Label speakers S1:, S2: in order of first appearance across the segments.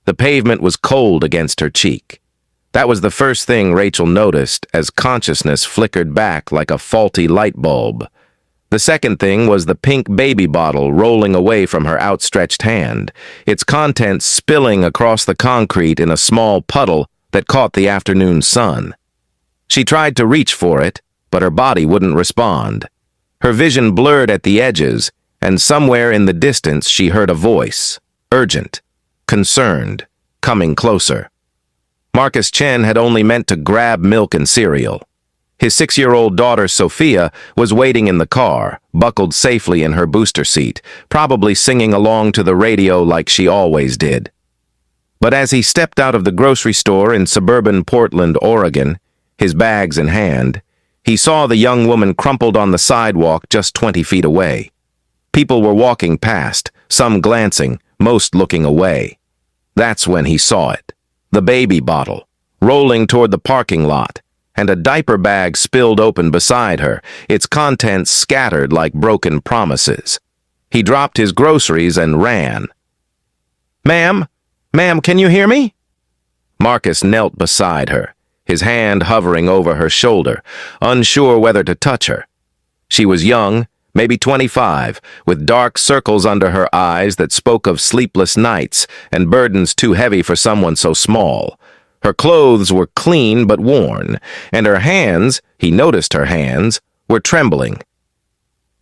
S1: The pavement was cold against her cheek. That was the first thing Rachel noticed as consciousness flickered back like a faulty light bulb. The second thing was the pink baby bottle rolling away from her outstretched hand, its contents spilling across the concrete in a small puddle that caught the afternoon sun. She tried to reach for it, but her body wouldn't respond. Her vision blurred at the edges, and somewhere in the distance she heard a voice, urgent, concerned, coming closer. Marcus Chen had only meant to grab milk and cereal. His 6-year-old daughter, Sophia, was waiting in the car, buckled safely in her booster seat, probably singing along to the radio like she always did. But as he stepped out of the grocery store in suburban Portland, Oregon, his bags in hand, he saw the young woman crumpled on the sidewalk just 20 feet away. People were walking past, some glancing, most looking away. That's when he saw it. The baby bottle, rolling toward the parking lot, and a diaper bag spilled open beside her, its contents scattered like broken promises. He dropped his groceries and ran. "Ma'am? Ma'am, can you hear me?" Marcus knelt beside her, his hand hovering over her shoulder, unsure whether to touch her. She was young, maybe 25, with dark circles under her eyes that spoke of sleepless nights and burdens too heavy for someone so small. Her clothes were clean but worn, and her hands, he noticed her hands, were trembling.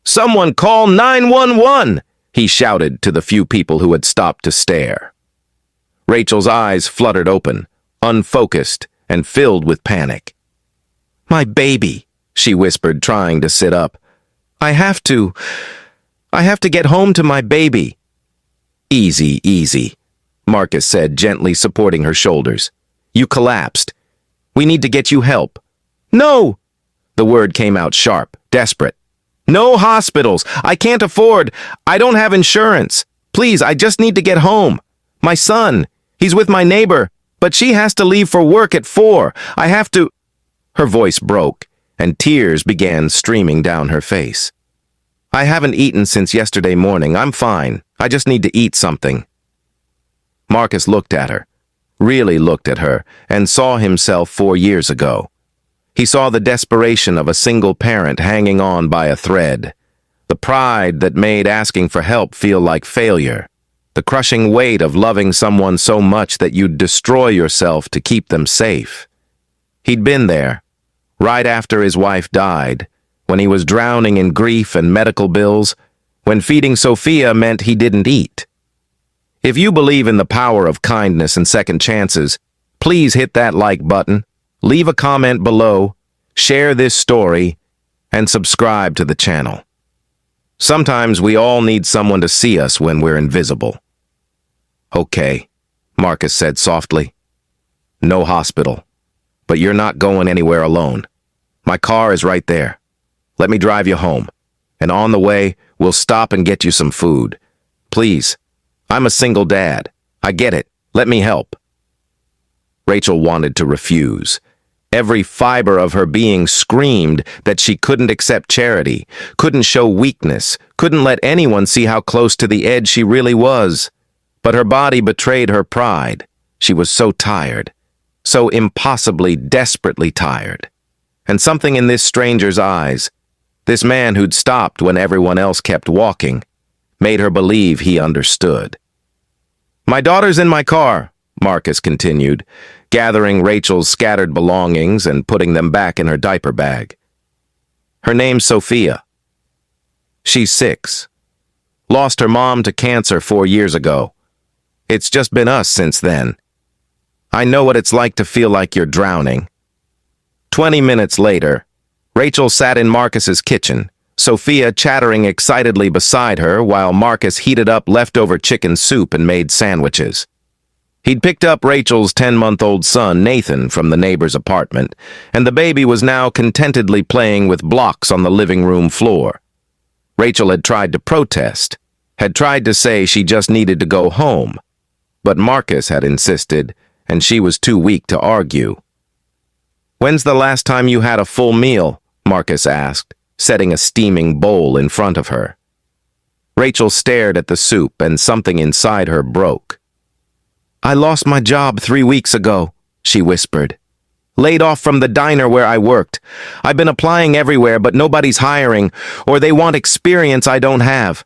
S1: "Someone call 911!" he shouted to the few people who had stopped to stare. Rachel's eyes fluttered open, unfocused, and filled with panic. "My baby," she whispered, trying to sit up. I have to get home to my baby." "Easy, easy," Marcus said, gently supporting her shoulders. "You collapsed. We need to get you help." "No!" The word came out sharp, desperate. "No hospitals. I can't afford. I don't have insurance. Please, I just need to get home. My son, he's with my neighbor, but she has to leave for work at 4. I have to—" Her voice broke, and tears began streaming down her face. "I haven't eaten since yesterday morning. I'm fine. I just need to eat something." Marcus looked at her, really looked at her, and saw himself 4 years ago. He saw the desperation of a single parent hanging on by a thread, the pride that made asking for help feel like failure, the crushing weight of loving someone so much that you'd destroy yourself to keep them safe. He'd been there, right after his wife died, when he was drowning in grief and medical bills, when feeding Sophia meant he didn't eat. If you believe in the power of kindness and second chances, please hit that like button, leave a comment below, share this story, and subscribe to the channel. Sometimes we all need someone to see us when we're invisible. "Okay," Marcus said softly. "No hospital. But you're not going anywhere alone. My car is right there. Let me drive you home. And on the way, we'll stop and get you some food. Please. I'm a single dad. I get it. Let me help." Rachel wanted to refuse. Every fiber of her being screamed that she couldn't accept charity, couldn't show weakness, couldn't let anyone see how close to the edge she really was. But her body betrayed her pride. She was so tired. So impossibly, desperately tired. And something in this stranger's eyes, this man who'd stopped when everyone else kept walking, made her believe he understood. "My daughter's in my car," Marcus continued, gathering Rachel's scattered belongings and putting them back in her diaper bag. "Her name's Sophia. She's 6. Lost her mom to cancer 4 years ago. It's just been us since then. I know what it's like to feel like you're drowning." 20 minutes later, Rachel sat in Marcus's kitchen, Sophia chattering excitedly beside her while Marcus heated up leftover chicken soup and made sandwiches. He'd picked up Rachel's 10-month-old son, Nathan, from the neighbor's apartment, and the baby was now contentedly playing with blocks on the living room floor. Rachel had tried to protest, had tried to say she just needed to go home, but Marcus had insisted, and she was too weak to argue. "When's the last time you had a full meal?" Marcus asked, setting a steaming bowl in front of her. Rachel stared at the soup, and something inside her broke. I lost my job 3 weeks ago, she whispered. Laid off from the diner where I worked. I've been applying everywhere, but nobody's hiring, or they want experience I don't have.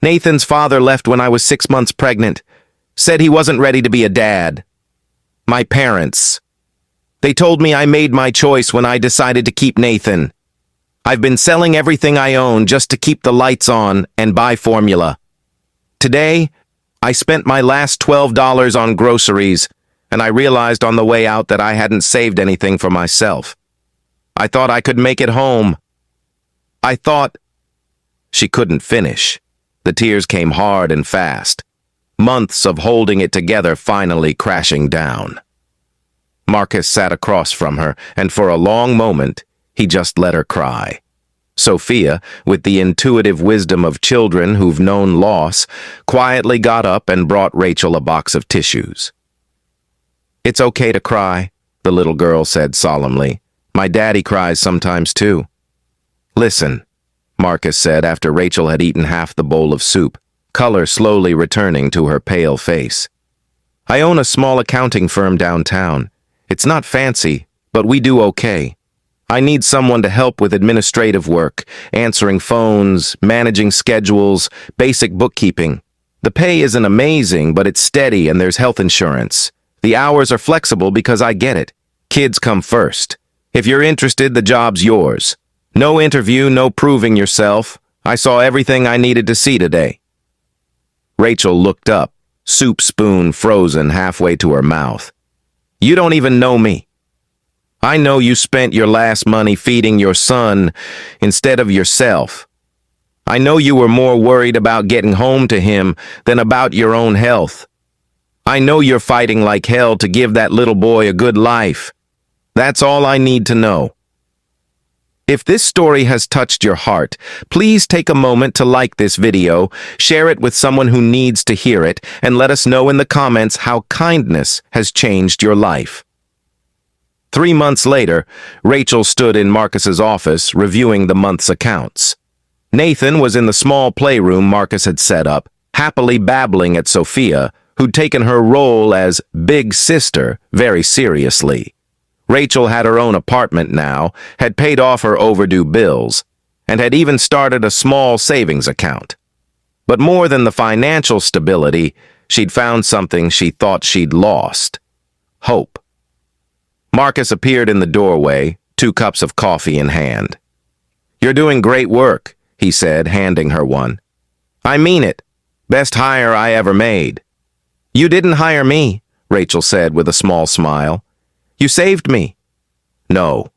S1: Nathan's father left when I was 6 months pregnant. Said he wasn't ready to be a dad. My parents. They told me I made my choice when I decided to keep Nathan. I've been selling everything I own just to keep the lights on and buy formula. Today, I spent my last $12 on groceries, and I realized on the way out that I hadn't saved anything for myself. I thought I could make it home. I thought... She couldn't finish. The tears came hard and fast. Months of holding it together finally crashing down. Marcus sat across from her, and for a long moment, he just let her cry. Sophia, with the intuitive wisdom of children who've known loss, quietly got up and brought Rachel a box of tissues. It's okay to cry, the little girl said solemnly. My daddy cries sometimes too. Listen, Marcus said after Rachel had eaten half the bowl of soup, color slowly returning to her pale face. I own a small accounting firm downtown. It's not fancy, but we do okay. I need someone to help with administrative work, answering phones, managing schedules, basic bookkeeping. The pay isn't amazing, but it's steady and there's health insurance. The hours are flexible because I get it. Kids come first. If you're interested, the job's yours. No interview, no proving yourself. I saw everything I needed to see today. Rachel looked up, soup spoon frozen halfway to her mouth. You don't even know me. I know you spent your last money feeding your son instead of yourself. I know you were more worried about getting home to him than about your own health. I know you're fighting like hell to give that little boy a good life. That's all I need to know. If this story has touched your heart, please take a moment to like this video, share it with someone who needs to hear it, and let us know in the comments how kindness has changed your life. 3 months later, Rachel stood in Marcus's office reviewing the month's accounts. Nathan was in the small playroom Marcus had set up, happily babbling at Sophia, who'd taken her role as big sister very seriously. Rachel had her own apartment now, had paid off her overdue bills, and had even started a small savings account. But more than the financial stability, she'd found something she thought she'd lost: hope. Marcus appeared in the doorway, 2 cups of coffee in hand. You're doing great work, he said, handing her one. I mean it. Best hire I ever made. You didn't hire me, Rachel said with a small smile. You saved me. No,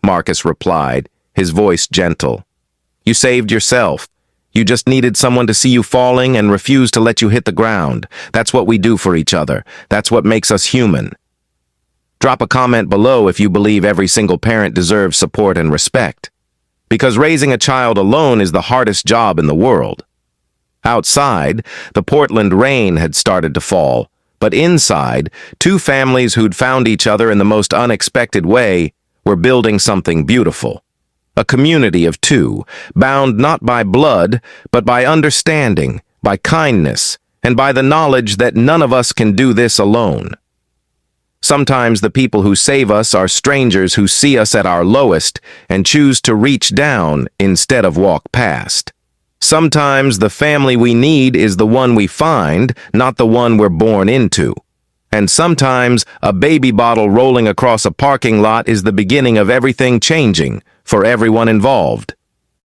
S1: Marcus replied, his voice gentle. You saved yourself. You just needed someone to see you falling and refuse to let you hit the ground. That's what we do for each other. That's what makes us human. Drop a comment below if you believe every single parent deserves support and respect. Because raising a child alone is the hardest job in the world. Outside, the Portland rain had started to fall, but inside, 2 families who'd found each other in the most unexpected way were building something beautiful. A community of 2, bound not by blood, but by understanding, by kindness, and by the knowledge that none of us can do this alone. Sometimes the people who save us are strangers who see us at our lowest and choose to reach down instead of walk past. Sometimes the family we need is the one we find, not the one we're born into. And sometimes a baby bottle rolling across a parking lot is the beginning of everything changing for everyone involved.